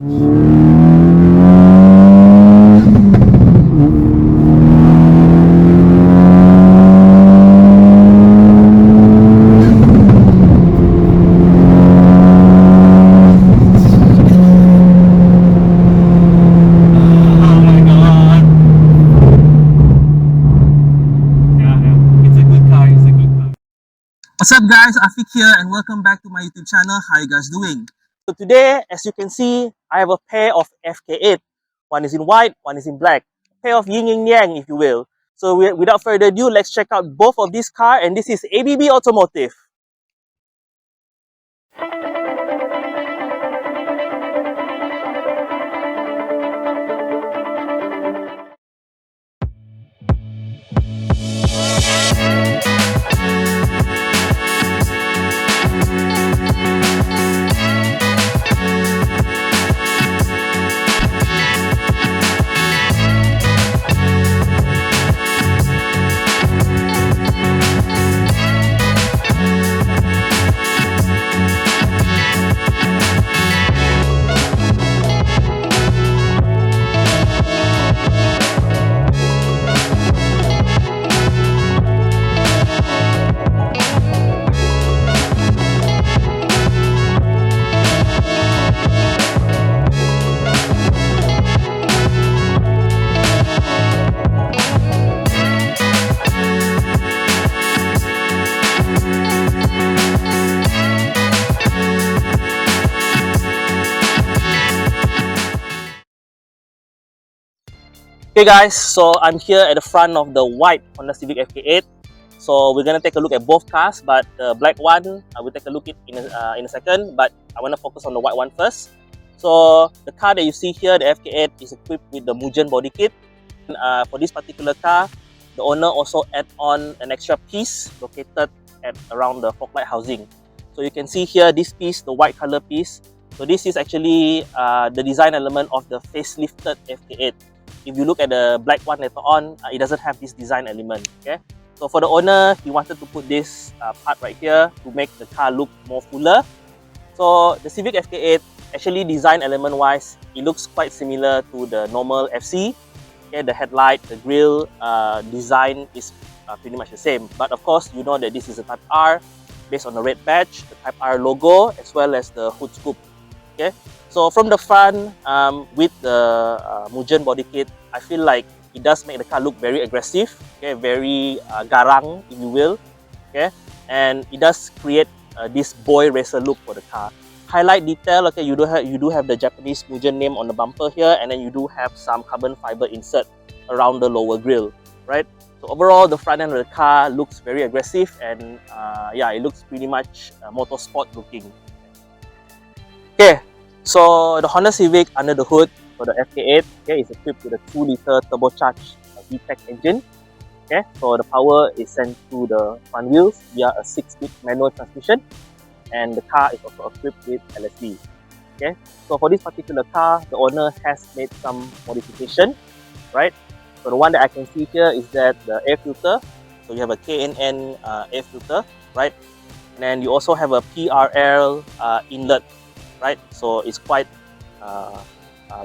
What's up guys, Afik here and welcome back to my YouTube channel. How you guys doing? So today, as you can see, I have a pair of FK8. One is in white, one is in black. A pair of Yin and Yang, if you will. So without further ado, let's check out both of these cars, and this is ABB Automotive. Okay guys, so I'm here at the front of the white Honda Civic FK8. So we're gonna take a look at both cars, but the black one I will take a look at in a second. But I want to focus on the white one first. So the car that you see here, the FK8, is equipped with the Mugen body kit. For this particular car, the owner also add on an extra piece located at around the fog light housing. So you can see here this piece, the white color piece. So this is actually the design element of the facelifted FK8. If you look at the black one later on, it doesn't have this design element. Okay, so for the owner, he wanted to put this part right here to make the car look more fuller. So the Civic FK8, actually design element wise, it looks quite similar to the normal FC. Okay, the headlight, the grille design is pretty much the same. But of course, you know that this is a Type R based on the red badge, the Type R logo, as well as the hood scoop. Okay, so from the front, with the Mugen body kit, I feel like it does make the car look very aggressive, okay, very garang, if you will, okay, and it does create this boy racer look for the car. Highlight detail, okay, you do have the Japanese Mugen name on the bumper here, and then you do have some carbon fiber insert around the lower grille, right? So overall, the front end of the car looks very aggressive, and yeah, it looks pretty much motorsport looking. Okay, so the Honda Civic under the hood for the FK8, okay, is equipped with a 2-liter turbocharged VTEC engine. Okay, so the power is sent to the front wheels via a 6-speed manual transmission, and the car is also equipped with LSD. Okay, so for this particular car, the owner has made some modification, right? So the one that I can see here is that the air filter. So you have a K&N air filter, right? And then you also have a PRL inlet, right? So it's quite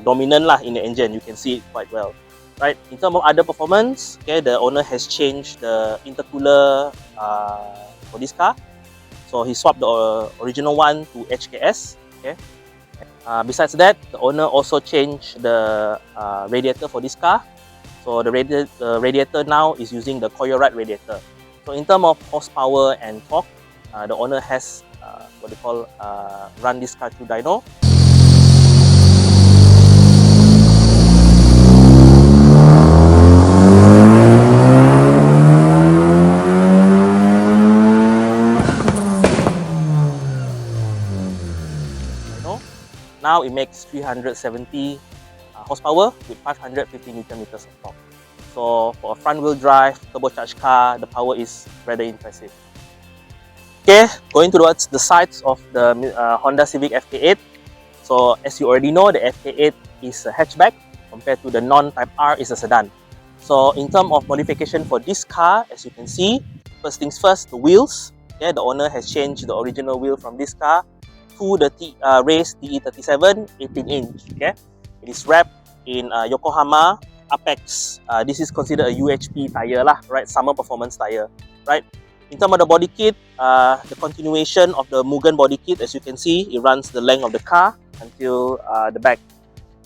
dominant lah in the engine. You can see it quite well, right? In terms of other performance, okay, the owner has changed the intercooler for this car. So he swapped the original one to HKS. Okay. Besides that, the owner also changed the radiator for this car. So the radiator now is using the Coyorite radiator. So in terms of horsepower and torque, the owner has what they call run this car through dyno. Now it makes 370 horsepower with 550 Nm of torque. So for a front-wheel drive turbocharged car, the power is rather impressive. Okay, going towards the sides of the Honda Civic FK8. So as you already know, the FK8 is a hatchback compared to the non-Type R is a sedan. So in terms of modification for this car, as you can see, first things first, the wheels. Okay, the owner has changed the original wheel from this car to the race TE37 18-inch. Okay, it is wrapped in Yokohama Apex. This is considered a UHP tire lah, right? Summer performance tire, right? In terms of the body kit, the continuation of the Mugen body kit, as you can see, it runs the length of the car until the back,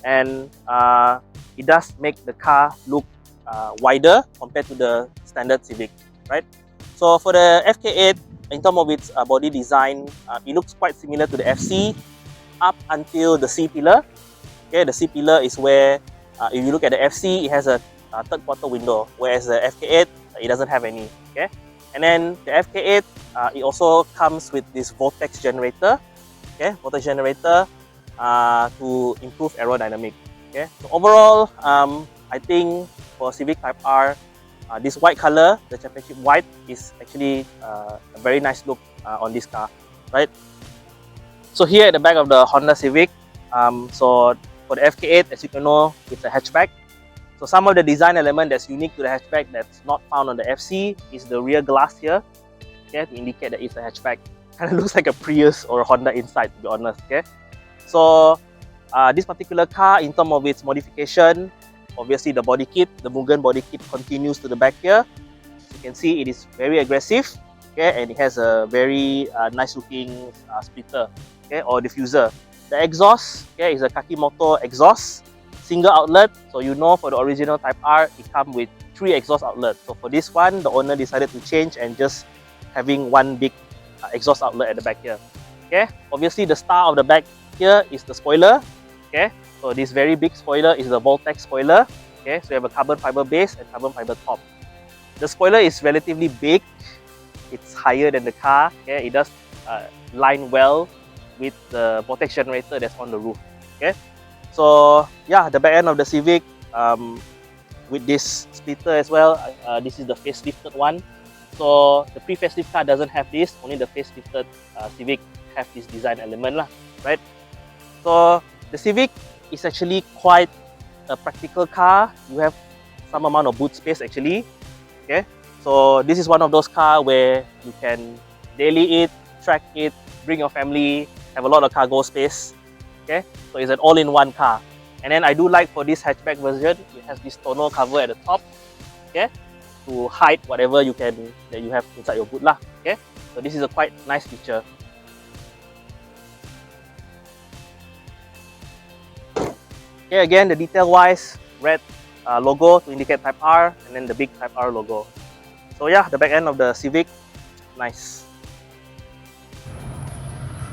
and it does make the car look wider compared to the standard Civic, right? So for the FK8, in terms of its body design, it looks quite similar to the FC up until the C pillar. Okay, the C pillar is where, if you look at the FC, it has a third quarter window, whereas the FK8, it doesn't have any. Okay, and then the FK8, it also comes with this vortex generator. Okay, vortex generator to improve aerodynamic. Okay, so overall, I think for Civic Type R, this white color, the championship white, is actually a very nice look on this car, right? So here at the back of the Honda Civic, so for the FK8, as you can know, it's a hatchback. So some of the design element that's unique to the hatchback that's not found on the FC is the rear glass here, okay, to indicate that it's a hatchback. Kind of looks like a Prius or a Honda inside, to be honest. Okay, so this particular car, in terms of its modification, obviously the body kit, the Mugen body kit, continues to the back here. As you can see, it is very aggressive, okay, and it has a very nice looking splitter, okay, or diffuser. The exhaust, okay, is a Kakimoto exhaust, single outlet. So you know, for the original Type R, it comes with 3 exhaust outlets. So for this one, the owner decided to change and just having one big exhaust outlet at the back here. Okay, obviously the star of the back here is the spoiler. Okay, so this very big spoiler is the Voltex spoiler. Okay, so you have a carbon fiber base and carbon fiber top. The spoiler is relatively big. It's higher than the car. Okay, it does line well with the vortex generator that's on the roof. Okay, so yeah, the back end of the Civic with this splitter as well. This is the facelifted one. So the pre-facelift car doesn't have this. Only the facelifted Civic have this design element lah, right? So the Civic is actually quite a practical car. You have some amount of boot space actually. Okay, so this is one of those cars where you can daily it, track it, bring your family, have a lot of cargo space. Okay, so it's an all-in-one car. And then I do like, for this hatchback version, it has this tonneau cover at the top. Okay, to hide whatever you have inside your boot lah. Okay, so this is a quite nice feature. Okay, again, the detail-wise, red logo to indicate Type R, and then the big Type R logo. So yeah, the back end of the Civic, nice.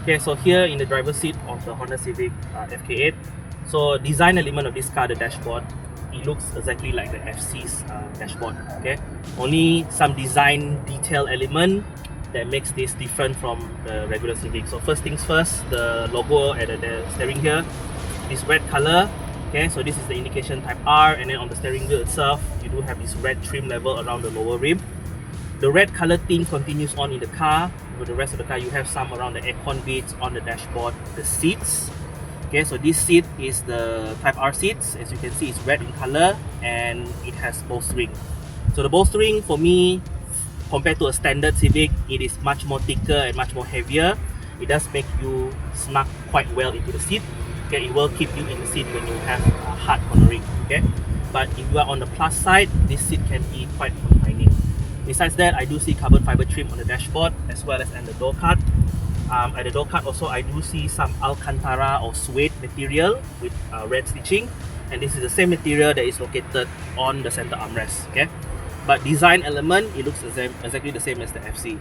Okay, so here in the driver's seat of the Honda Civic FK8, so design element of this car, the dashboard, it looks exactly like the FC's dashboard. Okay, only some design detail element that makes this different from the regular Civic. So first things first, the logo at the steering here, this red color. Okay, so this is the indication Type R, and then on the steering wheel itself, you do have this red trim level around the lower rim. The red color theme continues on in the car. For the rest of the car, you have some around the aircon bits, on the dashboard, the seats. Okay, so this seat is the Type R seats. As you can see, it's red in color and it has bowstring. So the bowstring, for me, compared to a standard Civic, it is much more thicker and much more heavier. It does make you snug quite well into the seat. Okay, it will keep you in the seat when you have hard cornering. Okay, but if you are on the plus side, this seat can be quite confining. Besides that, I do see carbon fiber trim on the dashboard as well as on the door card. At the door card also, I do see some Alcantara or suede material with red stitching, and this is the same material that is located on the center armrest. Okay, but design element, it looks exactly the same as the FC.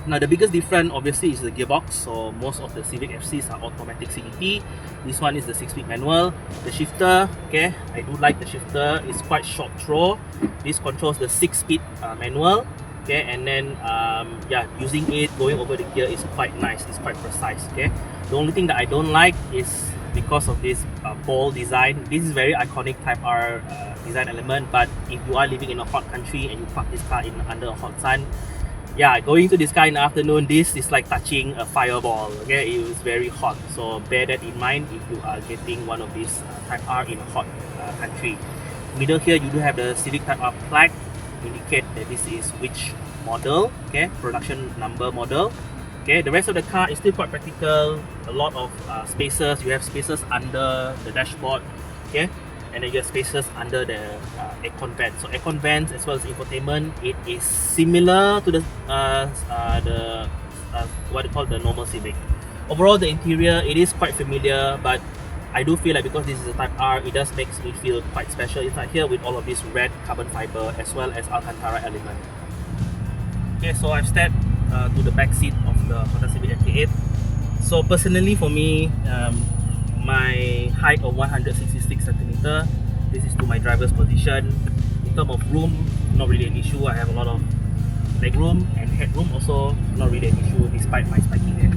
Now the biggest difference obviously is the gearbox. So most of the Civic FCs are automatic CVT. This one is the 6-speed manual. The shifter, okay, I do like the shifter. It's quite short throw. This controls the 6-speed manual. Okay, and then yeah, using it, going over the gear is quite nice. It's quite precise. Okay, the only thing that I don't like is because of this ball design. This is very iconic Type R design element. But if you are living in a hot country and you park this car under a hot sun, yeah, going to this car in the afternoon, this is like touching a fireball. Okay, it was very hot. So bear that in mind if you are getting one of these Type R in a hot country. Middle here, you do have the Civic Type R flag, indicate that this is which model. Okay, production number model. Okay, Okay, the rest of the car is still quite practical. A lot of spaces. You have spaces under the dashboard. Okay, and then you have spaces under the aircon vents. So aircon vents as well as infotainment, it is similar to the what they call the normal Civic. Overall, the interior, it is quite familiar, but I do feel like because this is a Type R, it does makes me feel quite special inside here with all of this red carbon fiber as well as Alcantara element. Okay, so I've stepped to the back seat of the Honda Civic FK8. So personally for me, my height of 166 centimeter, this is to my driver's position. In terms of room, not really an issue. I have a lot of leg room and headroom also, not really an issue despite my spiky head.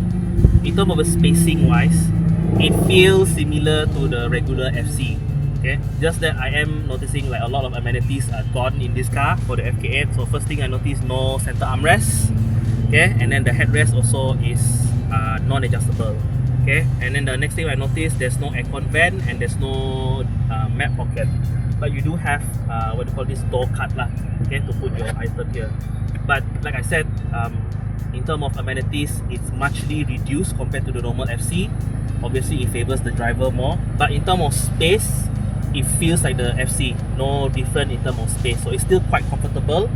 In terms of the spacing wise, it feels similar to the regular FC. Okay, just that I am noticing like a lot of amenities are gone in this car for the FK8. So first thing I noticed, no center armrest. Okay, and then the headrest also is non-adjustable. Okay, and then the next thing I noticed, there's no aircon vent and there's no map pocket, but you do have what you call this door cut lah, okay, to put your item here. But like I said, in terms of amenities, it's muchly reduced compared to the normal FC. Obviously it favors the driver more, but in terms of space, it feels like the FC, no different in terms of space. So it's still quite comfortable.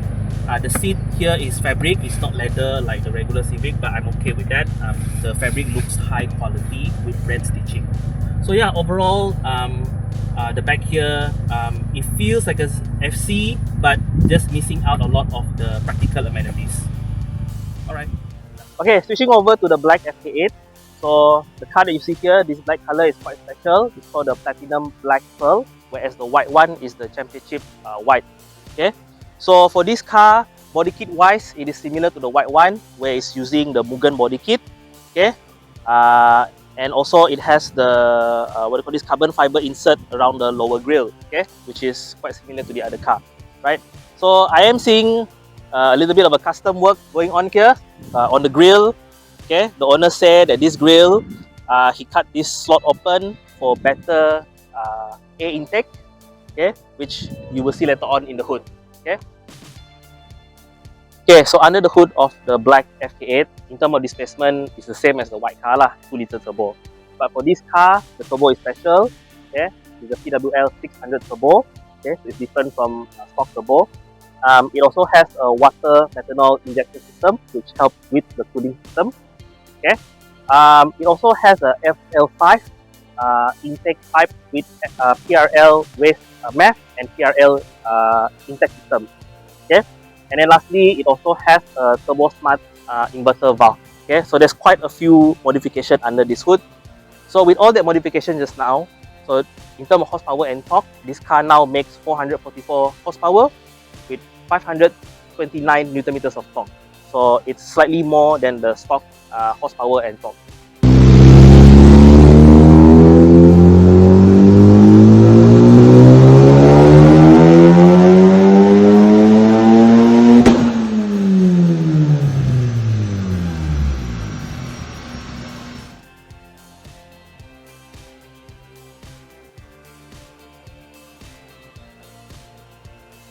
The seat here is fabric, it's not leather like the regular Civic, but I'm okay with that. The fabric looks high quality with red stitching. So yeah, overall, the back here, it feels like a FC, but just missing out a lot of the practical amenities. Alright. Okay, switching over to the black FK8. So the car that you see here, this black color is quite special. It's called the Platinum Black Pearl, whereas the white one is the Championship White. Okay. So for this car, body kit wise, it is similar to the white one, where it's using the Mugen body kit. Okay. And also it has the what do you call this, carbon fiber insert around the lower grille. Okay, which is quite similar to the other car, right? So I am seeing a little bit of a custom work going on here on the grille. Okay, the owner said that this grille, he cut this slot open for better air intake. Okay, which you will see later on in the hood. Okay. Okay, so under the hood of the black FK8, in terms of displacement, it's the same as the white car lah, 2-liter turbo. But for this car, the turbo is special. Okay, it's a PWL 600 turbo. Okay, so it's different from stock turbo. It also has a water methanol injection system, which helps with the cooling system. Okay, it also has a FL5 intake pipe with PRL waste MEF and PRL intake system. Okay, and then lastly, it also has a Turbo Smart inverter valve. Okay, so there's quite a few modifications under this hood. So with all that modification just now, so in terms of horsepower and torque, this car now makes 444 horsepower with 529 Newton meters of torque. So it's slightly more than the stock horsepower and torque.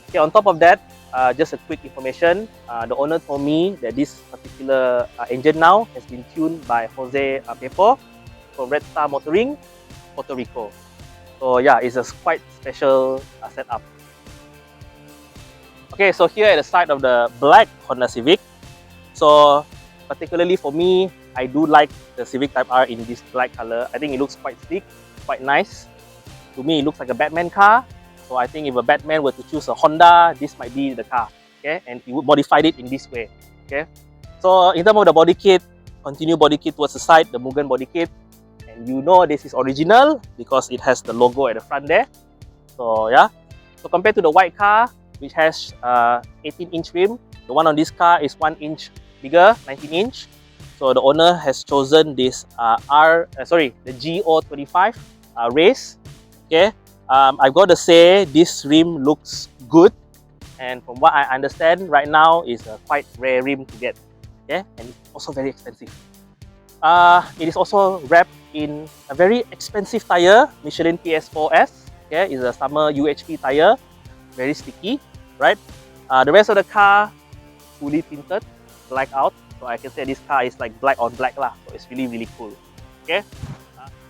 Okay, on top of that, just a quick information. The owner told me that this particular engine now has been tuned by Jose Pepo from Red Star Motoring, Puerto Rico. So yeah, it's a quite special setup. Okay, so here at the side of the black Honda Civic. So particularly for me, I do like the Civic Type R in this black color. I think it looks quite sleek, quite nice. To me, it looks like a Batman car. So I think if a Batman were to choose a Honda, this might be the car. Okay, and he would modify it in this way. Okay, so in terms of the body kit, continue body kit towards the side, the Mugen body kit, and you know this is original because it has the logo at the front there. So yeah, so compared to the white car, which has 18-inch rim, the one on this car is 1 inch bigger, 19-inch. So the owner has chosen this the GO25 race. Okay. I've got to say this rim looks good, and from what I understand right now is a quite rare rim to get. Okay, and it's also very expensive. It is also wrapped in a very expensive tire, Michelin PS4S. Okay, it's a summer UHP tire, very sticky, right? The rest of the car fully tinted, black out. So I can say this car is like black on black lah. So it's really, really cool. Okay.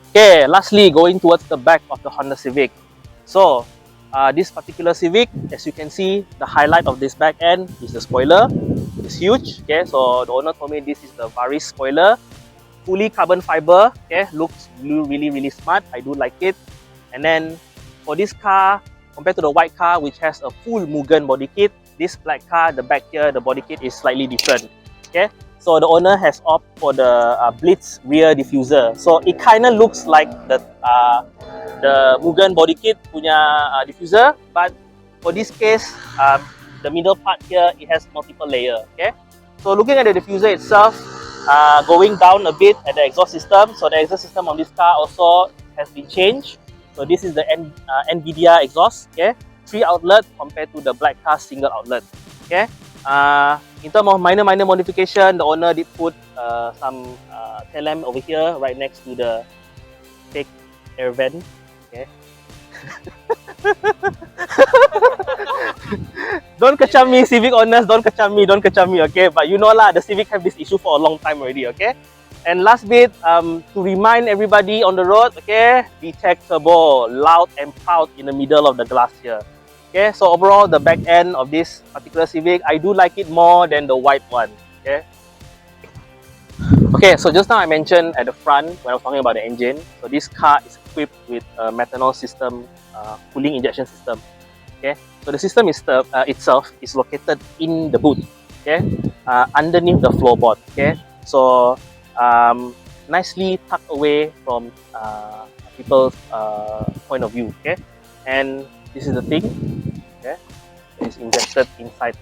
Okay, lastly, going towards the back of the Honda Civic. So, this particular Civic, as you can see, the highlight of this back end is the spoiler. It's huge. Okay, so the owner told me this is the Varis spoiler, fully carbon fiber. Okay, looks really, really smart. I do like it. And then for this car, compared to the white car, which has a full Mugen body kit, this black car, the back here, the body kit is slightly different. Okay. So the owner has opted for the Blitz rear diffuser. So it kind of looks like the Mugen body kit punya diffuser, but for this case, the middle part here, it has multiple layer. Okay. So looking at the diffuser itself, going down a bit at the exhaust system. So the exhaust system on this car also has been changed. So this is the NVIDIA exhaust. Okay, 3 outlet compared to the black car single outlet. Okay. In terms of minor modification, the owner did put some tail lamp over here, right next to the fake air vent. Okay. Don't kecam me, Civic owners. Don't kecam me. Okay, but you know lah, the Civic have this issue for a long time already. Okay. And last bit, to remind everybody on the road, okay, VTEC turbo, loud and proud in the middle of the glass here. Okay, so overall, the back end of this particular Civic, I do like it more than the white one. Okay. Okay, so just now I mentioned at the front when I was talking about the engine. So this car is equipped with a methanol system, cooling injection system. Okay, so the system is itself is located in the boot. Okay, underneath the floorboard. Okay, so nicely tucked away from people's point of view. Okay, and this is the thing, okay, that is injected inside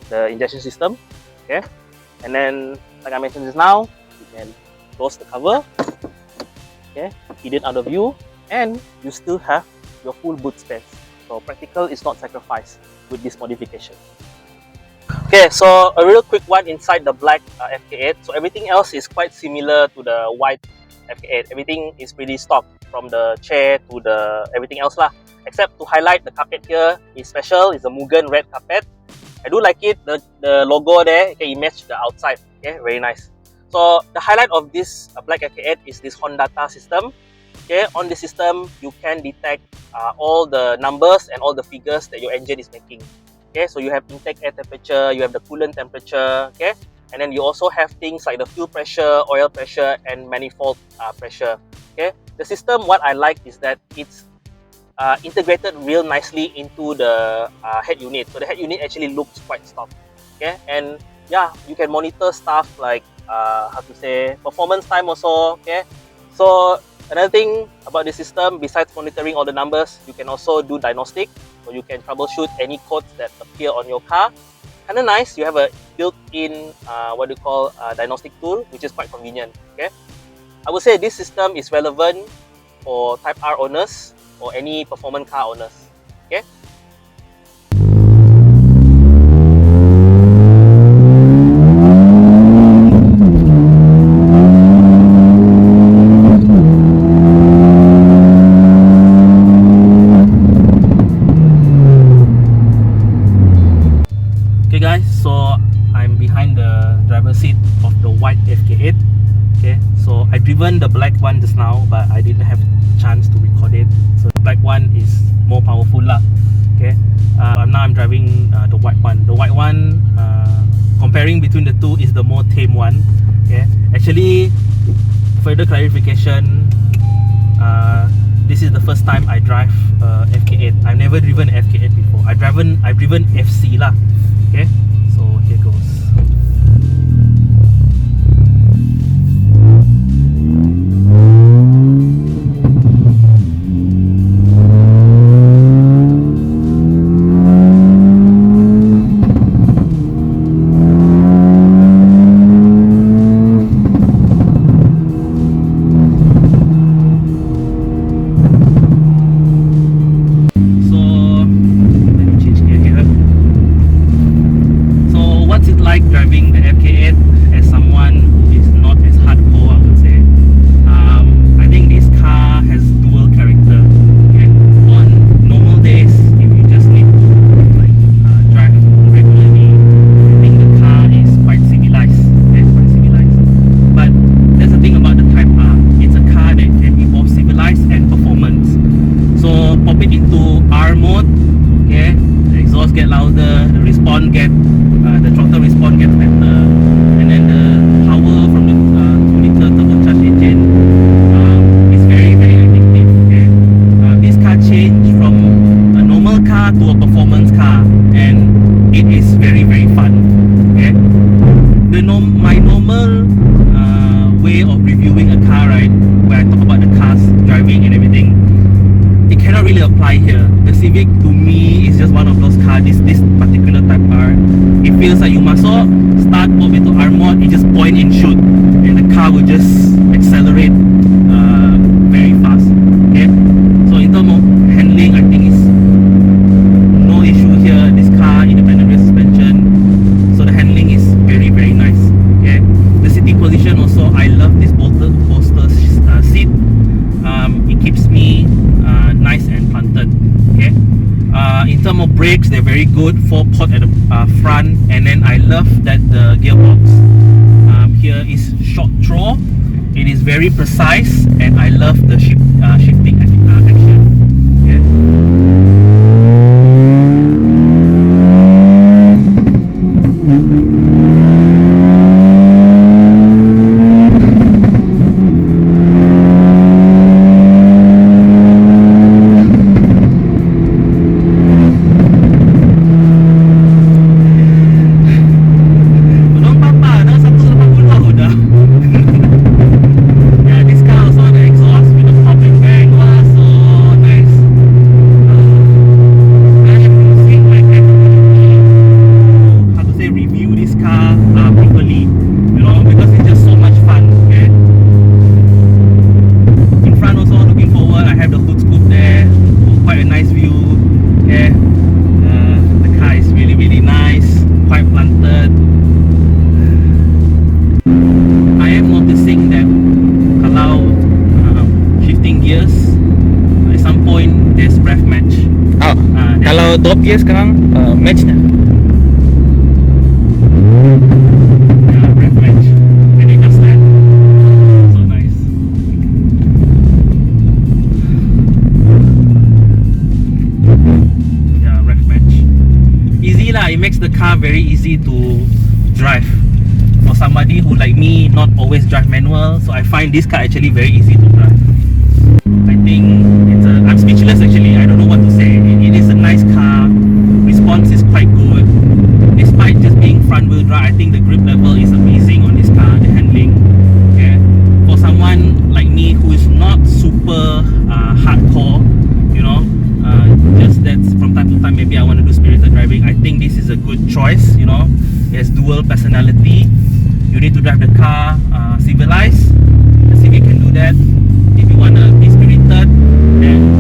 the injection system, okay, and then like I mentioned just now, you can close the cover, okay, keep it out of view, and you still have your full boot space. So practical is not sacrificed with this modification. Okay, so a real quick one inside the black FK8. So everything else is quite similar to the white FK8. Everything is pretty stock, from the chair to the everything else lah. Except to highlight, the carpet here is special. It's a Mugen red carpet. I do like it. The logo there, okay, it matches the outside. Okay, very nice. So the highlight of this black FK8 is this Hondata system. Okay, on the system you can detect all the numbers and all the figures that your engine is making. Okay, so you have intake air temperature, you have the coolant temperature. Okay, and then you also have things like the fuel pressure, oil pressure, and manifold pressure. Okay, the system, what I like is that it's integrated real nicely into the head unit. So the head unit actually looks quite stock. Okay, and yeah, you can monitor stuff like how to say, performance time also. Okay, so another thing about the system, besides monitoring all the numbers, you can also do diagnostic. So you can troubleshoot any codes that appear on your car. Kind of nice. You have a built-in what do you call diagnostic tool, which is quite convenient. Okay, I would say this system is relevant for Type R owners or any performance car owners. Okay. Okay guys, so I'm behind the driver's seat of the white FK8. Okay, so I driven the black one just now, but I didn't have chance to record it. So the black one is more powerful lah. Okay, now I'm driving the white one. The white one, comparing between the two, is the more tame one. Okay, actually, further clarification, this is the first time I drive FK8. I've never driven FK8 before. I've driven FC lah. Okay, so here goes. Driving the FK8 as someone who is not as hardcore, I would say. I think this drop it into R mode, okay, the exhaust get louder, the response get, the throttle response get better, and then the power from the 2-liter turbocharged engine is very addictive. Okay, this car changed from a normal car to a performance car, and it is very fun. Okay, my normal way of reviewing a car, right, where I talk about the car's driving and everything, it cannot really apply here. The Civic to me is just one of those cars, this particular type car. It feels like you must all start over to R mode, you just point and shoot, and the car will just accelerate very fast. Okay, so in terms of handling, I think it's no issue here. This car independent rear suspension, so the handling is very nice. Okay, the sitting position also, I love this bolster seat. It keeps me nice and planted. Okay, in terms of brakes, they're very good. 4-port at the front, and then I love that the gearbox here is short throw. It is very precise, and I love the shifting action. Okay. Top gear sekarang match dah. Yeah, breath match. And it does that. So nice. Yeah, breath match. Easy lah. It makes the car very easy to drive. For somebody who like me, not always drive manual, so I find this car actually very easy to drive. I think I'm speechless actually. I don't know what to say. It is a nice car. Response is quite good. Despite just being front wheel drive, I think the grip level is amazing on this car. The handling. Okay. For someone like me who is not super hardcore, you know, just that from time to time maybe I want to do spirited driving, I think this is a good choice. You know, it has dual personality. You need to drive the car civilized. The Civic can do that. If you want to be spirited, then